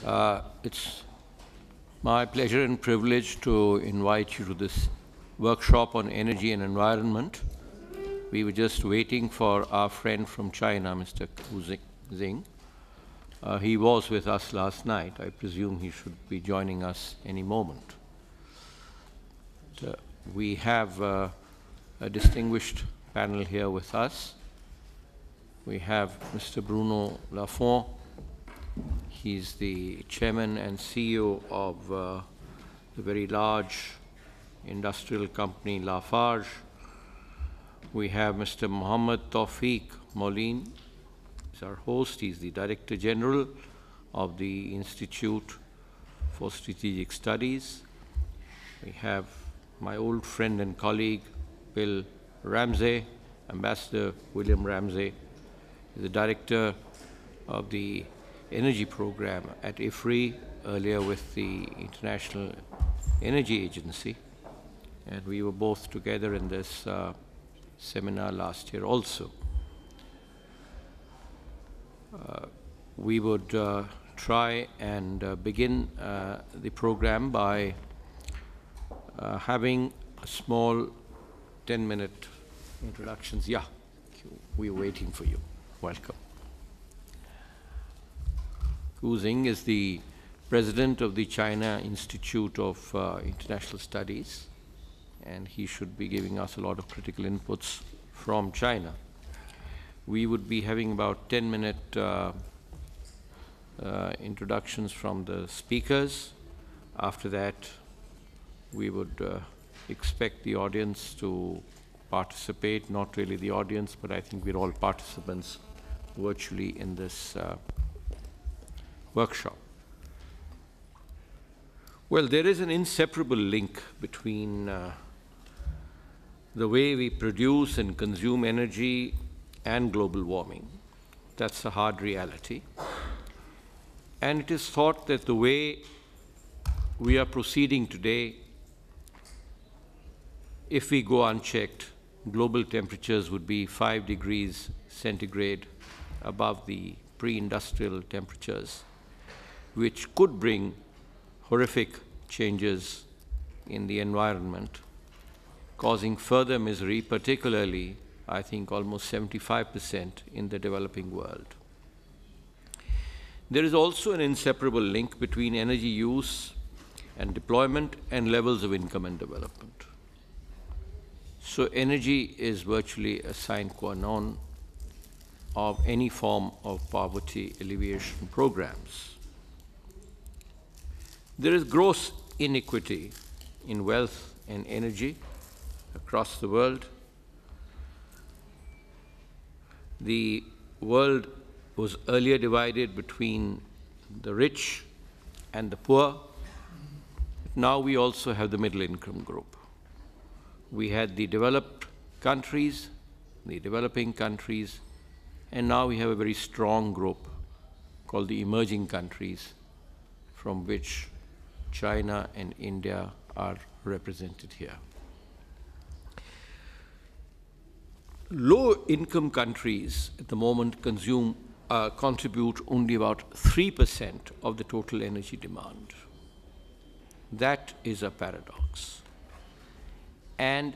It's my pleasure and privilege to invite you to this workshop on energy and environment. We were just waiting for our friend from China, Mr. Zing. He was with us last night. I presume he should be joining us any moment. We have a distinguished panel here with us. We have Mr. Bruno Lafont. He's the chairman and CEO of the very large industrial company Lafarge. We have Mr. Mohammed Tawfiq Moulin. He's our host. He's the Director General of the Institute for Strategic Studies. We have my old friend and colleague, Bill Ramsey, Ambassador William Ramsey. He's the Director of the Energy Program at IFRI, earlier with the International Energy Agency. And we were both together in this seminar last year also. We would try and begin the program by having a small 10-minute introductions. Yeah, we're waiting for you. Welcome. Gu Xing is the president of the China Institute of International Studies, and he should be giving us a lot of critical inputs from China. We would be having about 10-minute introductions from the speakers. After that, we would expect the audience to participate, not really the audience, but I think we're all participants virtually in this workshop. Well, there is an inseparable link between the way we produce and consume energy and global warming. That's a hard reality. And it is thought that the way we are proceeding today, if we go unchecked, global temperatures would be 5 degrees centigrade above the pre-industrial temperatures, which could bring horrific changes in the environment, causing further misery, particularly, I think, almost 75% in the developing world. There is also an inseparable link between energy use and deployment and levels of income and development. So energy is virtually a sine qua non of any form of poverty alleviation programs. There is gross inequity in wealth and energy across the world. The world was earlier divided between the rich and the poor. Now we also have the middle income group. We had the developed countries, the developing countries, and now we have a very strong group called the emerging countries, from which China and India are represented here. Low-income countries at the moment contribute only about 3% of the total energy demand. That is a paradox. And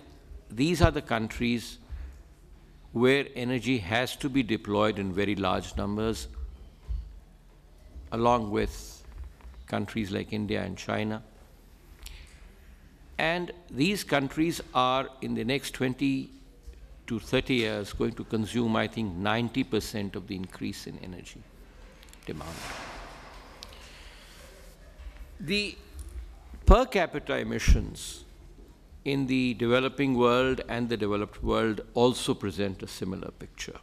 these are the countries where energy has to be deployed in very large numbers, along with countries like India and China. And these countries are, in the next 20 to 30 years, going to consume, I think, 90% of the increase in energy demand. The per capita emissions in the developing world and the developed world also present a similar picture.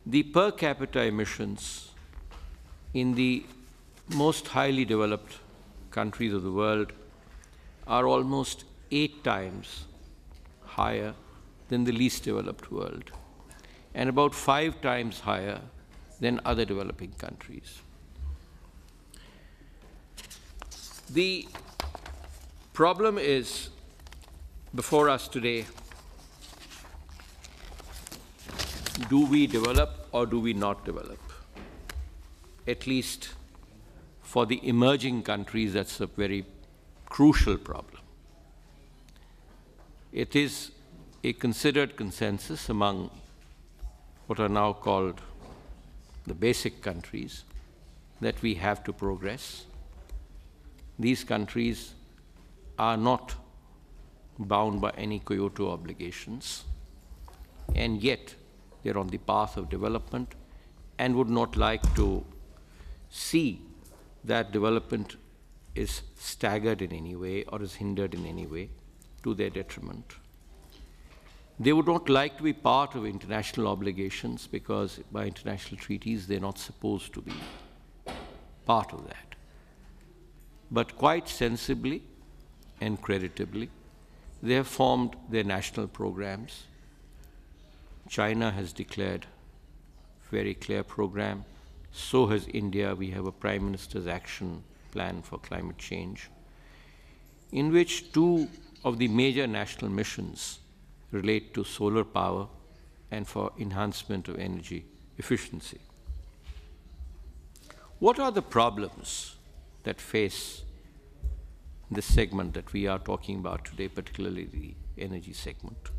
The per capita emissions in the most highly developed countries of the world are almost 8 times higher than the least developed world, and about 5 times higher than other developing countries. The problem is before us today: do we develop or do we not develop? At least for the emerging countries, that's a very crucial problem. It is a considered consensus among what are now called the basic countries that we have to progress. These countries are not bound by any Kyoto obligations, and yet they're on the path of development and would not like to see that development is staggered in any way or is hindered in any way to their detriment. They would not like to be part of international obligations because by international treaties they're not supposed to be part of that. But quite sensibly and creditably, they have formed their national programs. China has declared a very clear program. So has India. We have a Prime Minister's Action Plan for Climate Change, in which two of the major national missions relate to solar power and for enhancement of energy efficiency. What are the problems that face this segment that we are talking about today, particularly the energy segment?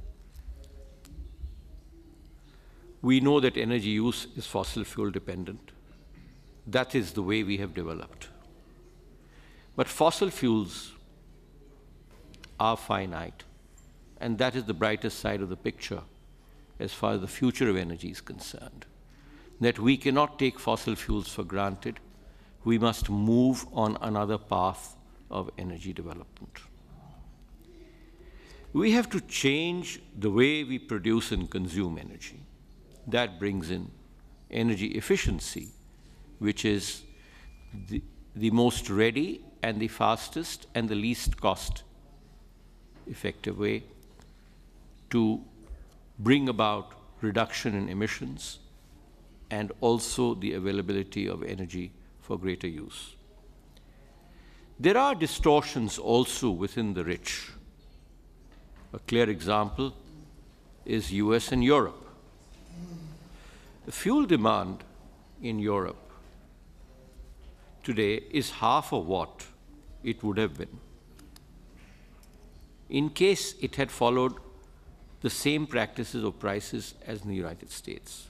We know that energy use is fossil fuel dependent. That is the way we have developed. But fossil fuels are finite, and that is the brightest side of the picture as far as the future of energy is concerned. That we cannot take fossil fuels for granted. We must move on another path of energy development. We have to change the way we produce and consume energy. That brings in energy efficiency, which is the most ready and the fastest and the least cost-effective way to bring about reduction in emissions and also the availability of energy for greater use. There are distortions also within the rich. A clear example is US and Europe. The fuel demand in Europe today is half of what it would have been in case it had followed the same practices or prices as in the United States.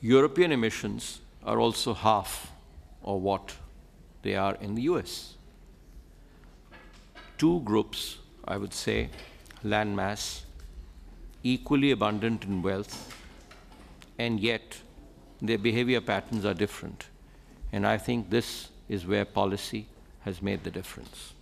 European emissions are also half of what they are in the US. Two groups, I would say, land mass, equally abundant in wealth, and yet their behavior patterns are different. And I think this is where policy has made the difference.